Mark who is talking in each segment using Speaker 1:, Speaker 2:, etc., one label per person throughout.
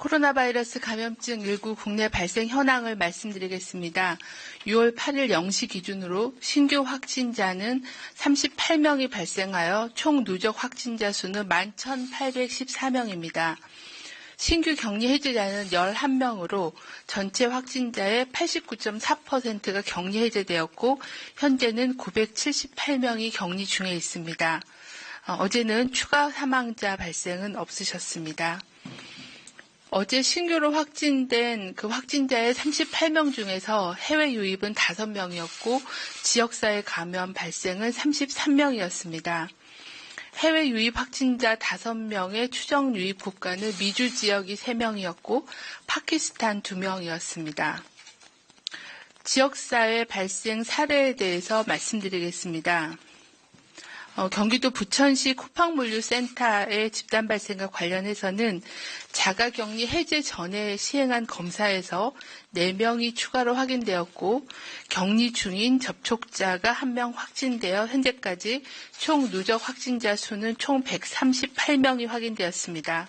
Speaker 1: 코로나 바이러스 감염증 19 국내 발생 현황을 말씀드리겠습니다. 6월 8일 0시 기준으로 신규 확진자는 38명이 발생하여 총 누적 확진자 수는 11,814명입니다. 신규 격리 해제자는 11명으로 전체 확진자의 89.4%가 격리 해제되었고 현재는 978명이 격리 중에 있습니다. 어제는 추가 사망자 발생은 없으셨습니다. 어제 신규로 확진된 그 확진자의 38명 중에서 해외 유입은 5명이었고 지역사회 감염 발생은 33명이었습니다. 해외 유입 확진자 5명의 추정 유입 국가는 미주 지역이 3명이었고 파키스탄 2명이었습니다. 지역사회 발생 사례에 대해서 말씀드리겠습니다. 경기도 부천시 쿠팡물류센터의 집단 발생과 관련해서는 자가격리 해제 전에 시행한 검사에서 4명이 추가로 확인되었고 격리 중인 접촉자가 1명 확진되어 현재까지 총 누적 확진자 수는 총 138명이 확인되었습니다.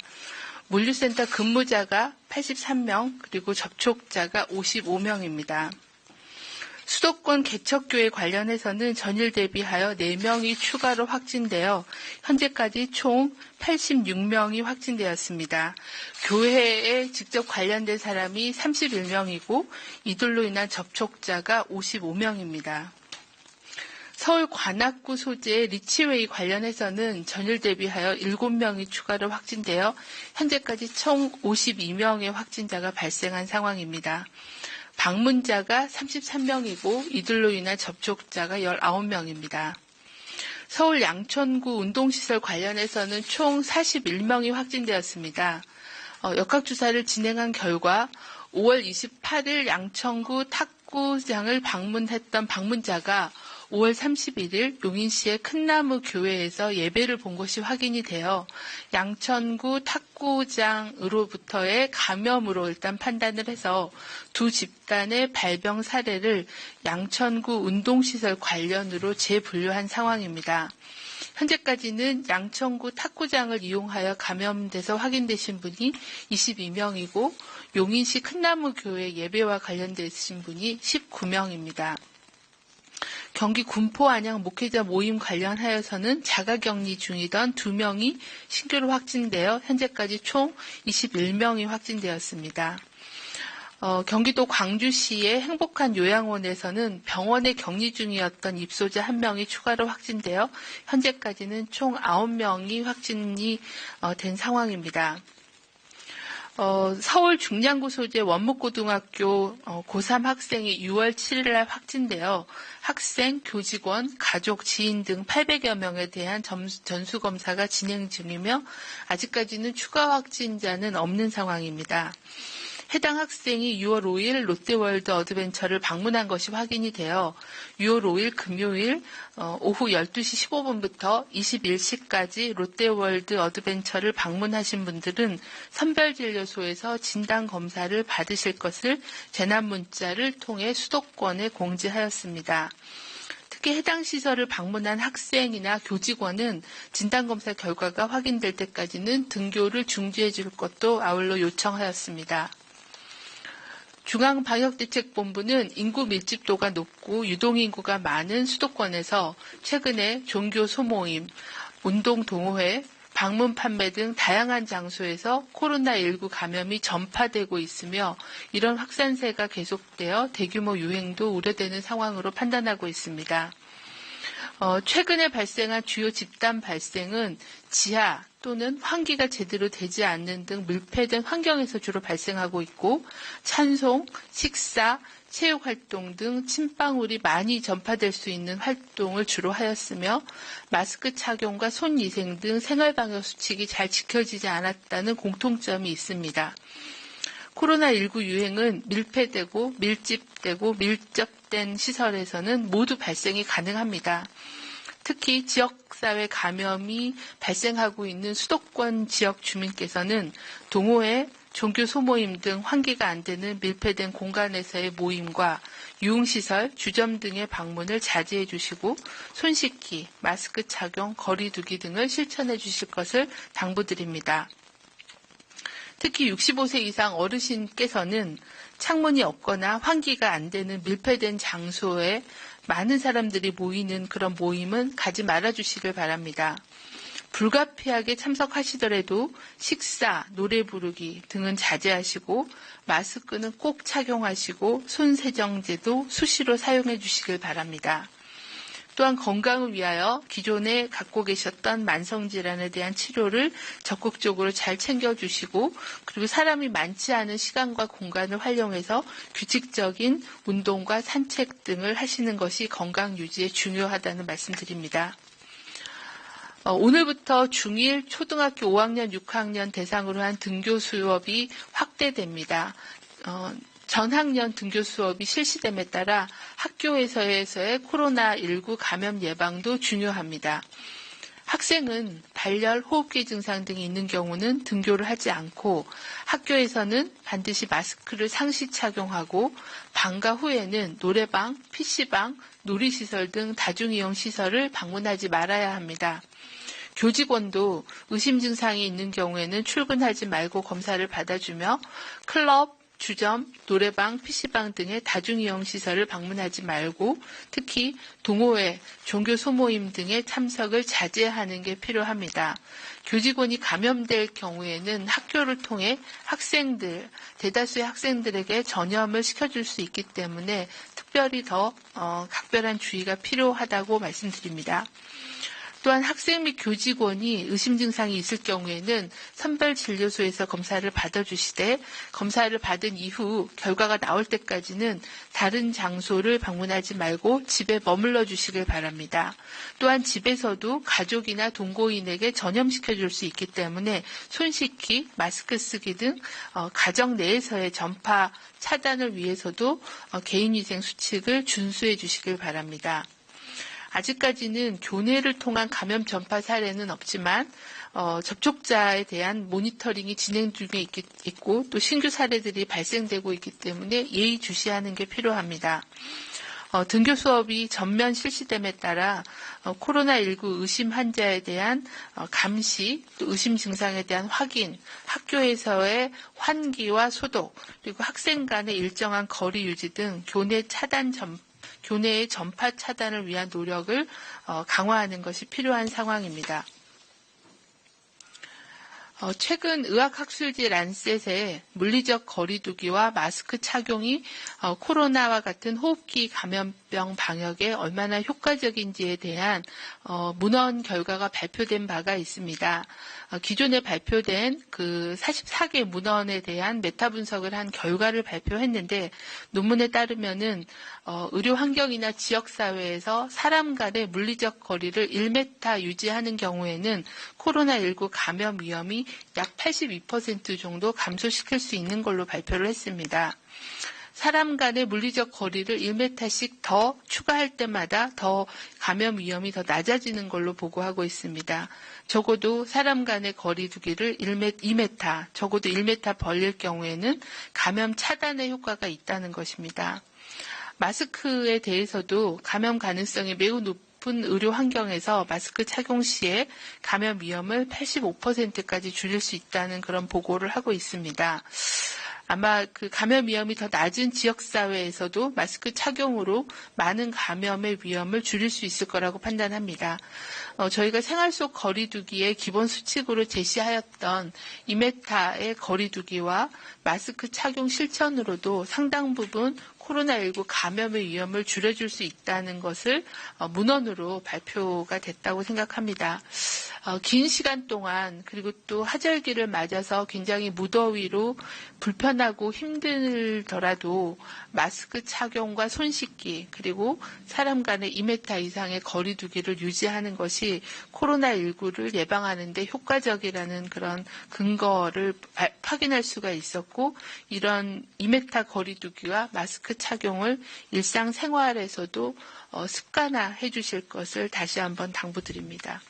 Speaker 1: 물류센터 근무자가 83명 그리고 접촉자가 55명입니다. 수도권 개척교회 관련해서는 전일 대비하여 4명이 추가로 확진되어 현재까지 총 86명이 확진되었습니다. 교회에 직접 관련된 사람이 31명이고 이들로 인한 접촉자가 55명입니다. 서울 관악구 소재의 리치웨이 관련해서는 전일 대비하여 7명이 추가로 확진되어 현재까지 총 52명의 확진자가 발생한 상황입니다. 방문자가 33명이고 이들로 인한 접촉자가 19명입니다. 서울 양천구 운동시설 관련해서는 총 41명이 확진되었습니다. 역학조사를 진행한 결과 5월 28일 양천구 탁구장을 방문했던 방문자가 5월 31일 용인시의 큰나무 교회에서 예배를 본 것이 확인이 되어 양천구 탁구장으로부터의 감염으로 일단 판단을 해서 두 집단의 발병 사례를 양천구 운동시설 관련으로 재분류한 상황입니다. 현재까지는 양천구 탁구장을 이용하여 감염돼서 확인되신 분이 22명이고 용인시 큰나무 교회 예배와 관련되신 분이 19명입니다. 경기 군포 안양 목회자 모임 관련하여서는 자가격리 중이던 2명이 신규로 확진되어 현재까지 총 21명이 확진되었습니다. 경기도 광주시의 행복한 요양원에서는 병원에 격리 중이었던 입소자 1명이 추가로 확진되어 현재까지는 총 9명이 확진이 된 상황입니다. 서울 중량구 소재 원목고등학교 고3 학생이 6월 7일 날 확진되어 학생, 교직원, 가족, 지인 등 800여 명에 대한 전수검사가 진행 중이며 아직까지는 추가 확진자는 없는 상황입니다. 해당 학생이 6월 5일 롯데월드 어드벤처를 방문한 것이 확인이 되어 6월 5일 금요일 오후 12시 15분부터 21시까지 롯데월드 어드벤처를 방문하신 분들은 선별진료소에서 진단검사를 받으실 것을 재난문자를 통해 수도권에 공지하였습니다. 특히 해당 시설을 방문한 학생이나 교직원은 진단검사 결과가 확인될 때까지는 등교를 중지해 줄 것도 아울러 요청하였습니다. 중앙방역대책본부는 인구 밀집도가 높고 유동인구가 많은 수도권에서 최근에 종교 소모임, 운동 동호회, 방문 판매 등 다양한 장소에서 코로나19 감염이 전파되고 있으며 이런 확산세가 계속되어 대규모 유행도 우려되는 상황으로 판단하고 있습니다. 최근에 발생한 주요 집단 발생은 지하 또는 환기가 제대로 되지 않는 등 밀폐된 환경에서 주로 발생하고 있고 찬송, 식사, 체육활동 등 침방울이 많이 전파될 수 있는 활동을 주로 하였으며 마스크 착용과 손위생 등 생활방역 수칙이 잘 지켜지지 않았다는 공통점이 있습니다. 코로나19 유행은 밀폐되고 밀집되고 밀접된 시설에서는 모두 발생이 가능합니다. 특히 지역사회 감염이 발생하고 있는 수도권 지역 주민께서는 동호회, 종교 소모임 등 환기가 안 되는 밀폐된 공간에서의 모임과 유흥시설, 주점 등의 방문을 자제해 주시고 손 씻기, 마스크 착용, 거리 두기 등을 실천해 주실 것을 당부드립니다. 특히 65세 이상 어르신께서는 창문이 없거나 환기가 안 되는 밀폐된 장소에 많은 사람들이 모이는 그런 모임은 가지 말아주시길 바랍니다. 불가피하게 참석하시더라도 식사, 노래 부르기 등은 자제하시고 마스크는 꼭 착용하시고 손세정제도 수시로 사용해 주시길 바랍니다. 또한 건강을 위하여 기존에 갖고 계셨던 만성질환에 대한 치료를 적극적으로 잘 챙겨주시고 그리고 사람이 많지 않은 시간과 공간을 활용해서 규칙적인 운동과 산책 등을 하시는 것이 건강 유지에 중요하다는 말씀드립니다. 오늘부터 중1, 초등학교 5학년, 6학년 대상으로 한 등교 수업이 확대됩니다. 전학년 등교 수업이 실시됨에 따라 학교에서의 코로나19 감염 예방도 중요합니다. 학생은 발열, 호흡기 증상 등이 있는 경우는 등교를 하지 않고 학교에서는 반드시 마스크를 상시 착용하고 방과 후에는 노래방, PC방, 놀이시설 등 다중이용 시설을 방문하지 말아야 합니다. 교직원도 의심 증상이 있는 경우에는 출근하지 말고 검사를 받아주며 클럽, 주점, 노래방, PC방 등의 다중이용 시설을 방문하지 말고 특히 동호회, 종교 소모임 등의 참석을 자제하는 게 필요합니다. 교직원이 감염될 경우에는 학교를 통해 대다수의 학생들에게 전염을 시켜줄 수 있기 때문에 특별히 더 각별한 주의가 필요하다고 말씀드립니다. 또한 학생 및 교직원이 의심 증상이 있을 경우에는 선별진료소에서 검사를 받아주시되 검사를 받은 이후 결과가 나올 때까지는 다른 장소를 방문하지 말고 집에 머물러 주시길 바랍니다. 또한 집에서도 가족이나 동거인에게 전염시켜줄 수 있기 때문에 손 씻기, 마스크 쓰기 등 가정 내에서의 전파 차단을 위해서도 개인위생 수칙을 준수해 주시길 바랍니다. 아직까지는 교내를 통한 감염 전파 사례는 없지만 접촉자에 대한 모니터링이 진행 중에 있고 또 신규 사례들이 발생되고 있기 때문에 예의주시하는 게 필요합니다. 등교 수업이 전면 실시됨에 따라 코로나19 의심 환자에 대한 감시, 또 의심 증상에 대한 확인, 학교에서의 환기와 소독, 그리고 학생 간의 일정한 거리 유지 등 교내의 전파 차단을 위한 노력을 강화하는 것이 필요한 상황입니다. 최근 의학학술지 란셋에 물리적 거리두기와 마스크 착용이 코로나와 같은 호흡기 감염병 방역에 얼마나 효과적인지에 대한 문헌 결과가 발표된 바가 있습니다. 기존에 발표된 그 44개 문헌에 대한 메타 분석을 한 결과를 발표했는데 논문에 따르면은 의료 환경이나 지역 사회에서 사람 간의 물리적 거리를 1m 유지하는 경우에는 코로나19 감염 위험이 약 82% 정도 감소시킬 수 있는 걸로 발표를 했습니다. 사람 간의 물리적 거리를 1m씩 더 추가할 때마다 더 감염 위험이 더 낮아지는 걸로 보고하고 있습니다. 적어도 사람 간의 거리 두기를 2m, 적어도 1m 벌릴 경우에는 감염 차단의 효과가 있다는 것입니다. 마스크에 대해서도 감염 가능성이 매우 높은 의료 환경에서 마스크 착용 시에 감염 위험을 85%까지 줄일 수 있다는 그런 보고를 하고 있습니다. 아마 그 감염 위험이 더 낮은 지역사회에서도 마스크 착용으로 많은 감염의 위험을 줄일 수 있을 거라고 판단합니다. 저희가 생활 속 거리두기의 기본 수칙으로 제시하였던 2m의 거리두기와 마스크 착용 실천으로도 상당 부분 코로나19 감염의 위험을 줄여줄 수 있다는 것을 문헌으로 발표가 됐다고 생각합니다. 긴 시간 동안 그리고 또 하절기를 맞아서 굉장히 무더위로 불편하고 힘들더라도 마스크 착용과 손 씻기 그리고 사람 간의 2m 이상의 거리 두기를 유지하는 것이 코로나19를 예방하는 데 효과적이라는 그런 근거를 확인할 수가 있었고 이런 2m 거리 두기와 마스크 착용을 일상생활에서도 습관화해 주실 것을 다시 한번 당부드립니다.